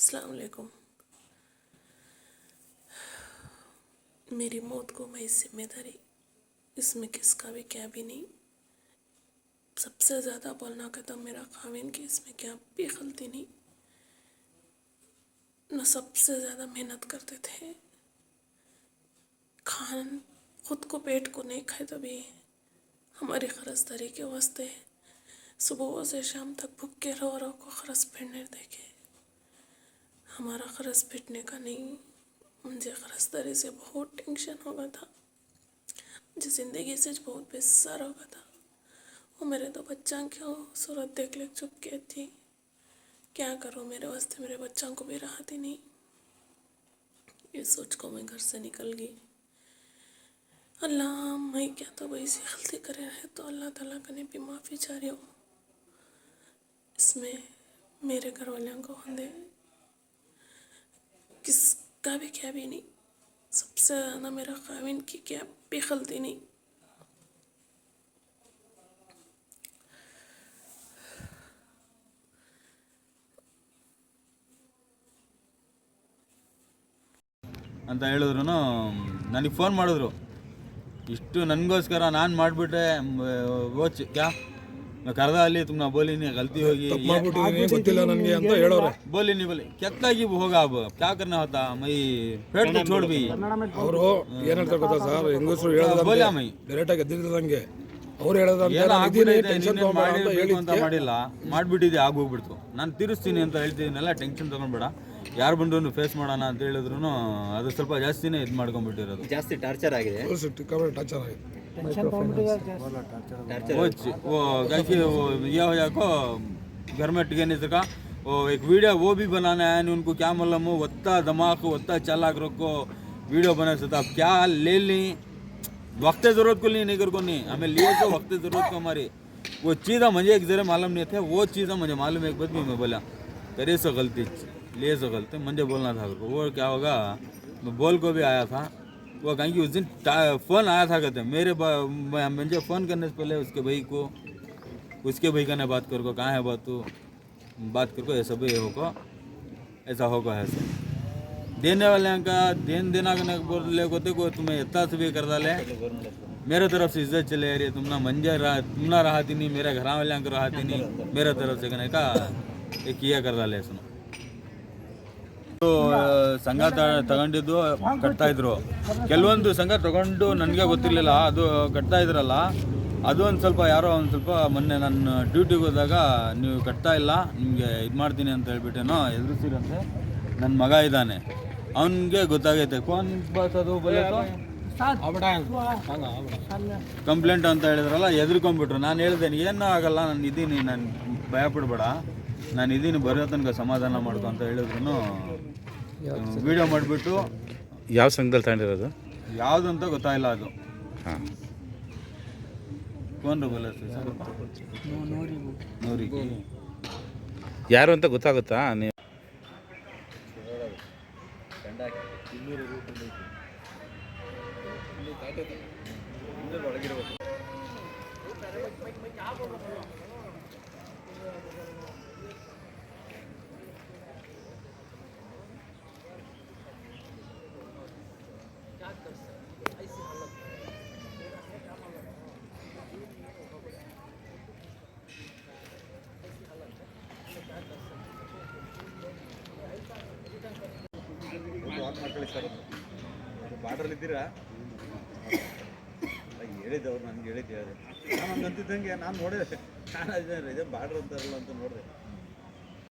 अस्सलाम वालेकुम। मेरी मौत को मैं जिम्मेदारी, इसमें किसका भी क्या भी नहीं। सबसे ज़्यादा बोलना कहता मेरा खाविन की, इसमें क्या भी गलती नहीं। न सबसे ज़्यादा मेहनत करते थे, खान खुद को पेट को नहीं खाए तो भी हमारी खरसदारी के वास्ते सुबह से शाम तक भूखे रो रो को खरस फिरने देखे। हमारा खरस फिटने का नहीं, मुझे खरसदारी से बहुत टेंशन हो गया था, मुझे ज़िंदगी से बहुत बेजार हो गया था। वो मेरे दो बच्चा क्यों सूरत देख ले चुप के थी, क्या करूँ मेरे वास्ते मेरे बच्चों को भी राहत ही नहीं। ये सोच को मैं घर से निकल गई। अल्लाह मैं क्या तो भाई सी गलती करे है तो अल्लाह ताला कने भी माफ़ी चाह रही हूँ। इसमें मेरे घर वालों को होंदे किसका भी क्या भी नहीं। सबसे ज़्यादा मेरा खाविन की क्या भी गलती नहीं। ಅಂತ ಹೇಳಿದ್ರು ನನಗೆ ಫೋನ್ ಮಾಡಿದ್ರು, ಇಷ್ಟು ನನಗೋಸ್ಕರ ನಾನು ಮಾಡಿಬಿಟ್ಟೆ ಓಚ್ ಕ್ಯಾ ಕರೆದ ಅಲ್ಲಿ ತುಮ್ನ ಬೋಲಿ ನೀ ಗಲ್ತಿ ಹೋಗಿ ಗೊತ್ತಿಲ್ಲ ನನಗೆ ಅಂತ ಹೇಳೋರೆ बोली नहीं बोली कितना की होगा अब क्या करना होता मई पेट तो छोड़ भी ಅವರು ಏನ್ ಹೇಳ್ತಾರೆ ಗೊತ್ತಾ ಸರ್, ಹೆಂಗಸರು ಹೇಳೋದು बोला मई ಡೈರೆಕ್ಟ್ ಆಗಿ ಎದ್ದಿದ್ದಂಗೆ ಅವ್ರು ಹೇಳೋದಂತೆ ಏನೋ ಟೆನ್ಷನ್ ಮಾಡಬೇಕು ಅಂತ ಮಾಡಿಲ್ಲ, ಮಾಡಿಬಿಟ್ಟಿದ್ದೆ ಆಗೋಗ್ಬಿಡ್ತು. ನಾನು ತಿರ್ಸ್ತೀನಿ ಅಂತ ಹೇಳ್ತಿದ್ದೀನಲ್ಲ, ಟೆನ್ಷನ್ ತೊಗೊಂಡ್ಬೇಡ, ಯಾರು ಬಂದ್ರು ಫೇಸ್ ಮಾಡೋಣ ಅಂತ ಹೇಳಿದ್ರು ಅದು ಸ್ವಲ್ಪ ಜಾಸ್ತಿನೇ ಇದು ಮಾಡ್ಕೊಂಡ್ಬಿಟ್ಟಿರೋದು. ಜಾಸ್ತಿ ಟಾರ್ಚರ್ ಆಗಿದೆ, ಟಾರ್ಚರ್ ಆಗಿದೆ। वो क्योंकि ये हो जाको घर में टिकने सका। वो एक वीडियो वो भी बनाना है, उनको क्या मालूम वत्ता दिमाग वत्ता चालाक रखो वीडियो बना सकता। अब क्या ले ली वक्त ज़रूरत को नहीं कर को नहीं हमें लिए तो वक्त ज़रूरत को हमारी वो चीज़ें मुझे एक ज़रा मालूम नहीं थे, वो चीज़ें मुझे मालूम है। एक बात भी मैं बोला करे सो गलती लिए सो गलती मुझे बोलना था उसको। वो क्या होगा मैं बोल को भी आया था वो, कहीं कि उस दिन फ़ोन आया था कहते मेरे मुझे फ़ोन करने से पहले उसके भाई को, उसके भाई का ने बात कर को कहाँ है बात तू बात कर को ऐसा भी होगा ऐसा होगा ऐसा देने वाले का देन देना करने बोले को देखो तुम्हें इतना से भी कर डाले मेरे तरफ से इज्जत चले आ रही है। तुमना मंजर रहा तुमना रहा थी नहीं, मेरे घर वाले को रहा थी नहीं, मेरे तरफ से कहने का एक किया कर डाले सुनो। तो ಸಂಘ ತಗೊಂಡಿದ್ದು ಕಟ್ತಾ ಇದ್ರು, ಕೆಲವೊಂದು ಸಂಘ ತಗೊಂಡು ನನಗೆ ಗೊತ್ತಿರಲಿಲ್ಲ, ಅದು ಕಟ್ತಾ ಇದ್ರಲ್ಲ ಅದು ಒಂದು ಸ್ವಲ್ಪ ಯಾರೋ ಒಂದು ಸ್ವಲ್ಪ ಮೊನ್ನೆ ನಾನು ಡ್ಯೂಟಿಗೆ ಹೋದಾಗ ನೀವು ಕಟ್ತಾ ಇಲ್ಲ ನಿಮಗೆ ಇದು ಮಾಡ್ತೀನಿ ಅಂತ ಹೇಳ್ಬಿಟ್ಟೇನೋ ಎದುರಿಸಿರಂತೆ. ನನ್ನ ಮಗ ಇದ್ದಾನೆ, ಅವನಿಗೆ ಗೊತ್ತಾಗೈತೆ ಫೋನ್ ಬಸ್ ಅದು ಕಂಪ್ಲೇಂಟ್ ಅಂತ ಹೇಳಿದ್ರಲ್ಲ, ಎದ್ರುಕೊಂಡ್ಬಿಟ್ರು. ನಾನು ಹೇಳಿದೆ ಏನೂ ಆಗಲ್ಲ, ನಾನು ಇದ್ದೀನಿ, ನಾನು ಭಯ ಪಡಬೇಡ, ನಾನು ಇದ್ದೀನಿ, ಬರೋ ತನಕ ಸಮಾಧಾನ ಮಾಡ್ಕೊ ಅಂತ ಹೇಳಿದ್ರು. ವಿಡಿಯೋ ಮಾಡಿಬಿಟ್ಟು ಯಾವ ಸಂಘದಲ್ಲಿ ತಗೊಂಡಿರೋದು ಯಾವುದು ಅಂತ ಗೊತ್ತಾಯಿಲ್ಲ ಅದು. ಹಾಂ ಫೋನ್ ಬಲ್ಲ ನೋಡಿ ಯಾರು ಅಂತ ಗೊತ್ತಾಗುತ್ತಾ ನೀವು? ಬಾರ್ಡ್ರಲ್ಲಿದ್ದೀರಾ ಹೇಳಿದ್ದವ್ರು ನನಗೆ ಹೇಳಿದ್ದೆ, ನಾನು ಹಂಗೆ ಅಂತಿದ್ದಂಗೆ ನಾನು ನೋಡಿದೆ, ನಾನು ಇದೇ ಬಾರ್ಡ್ರ್ ಅಂತಾರಲ್ಲ ಅಂತ ನೋಡಿದೆ.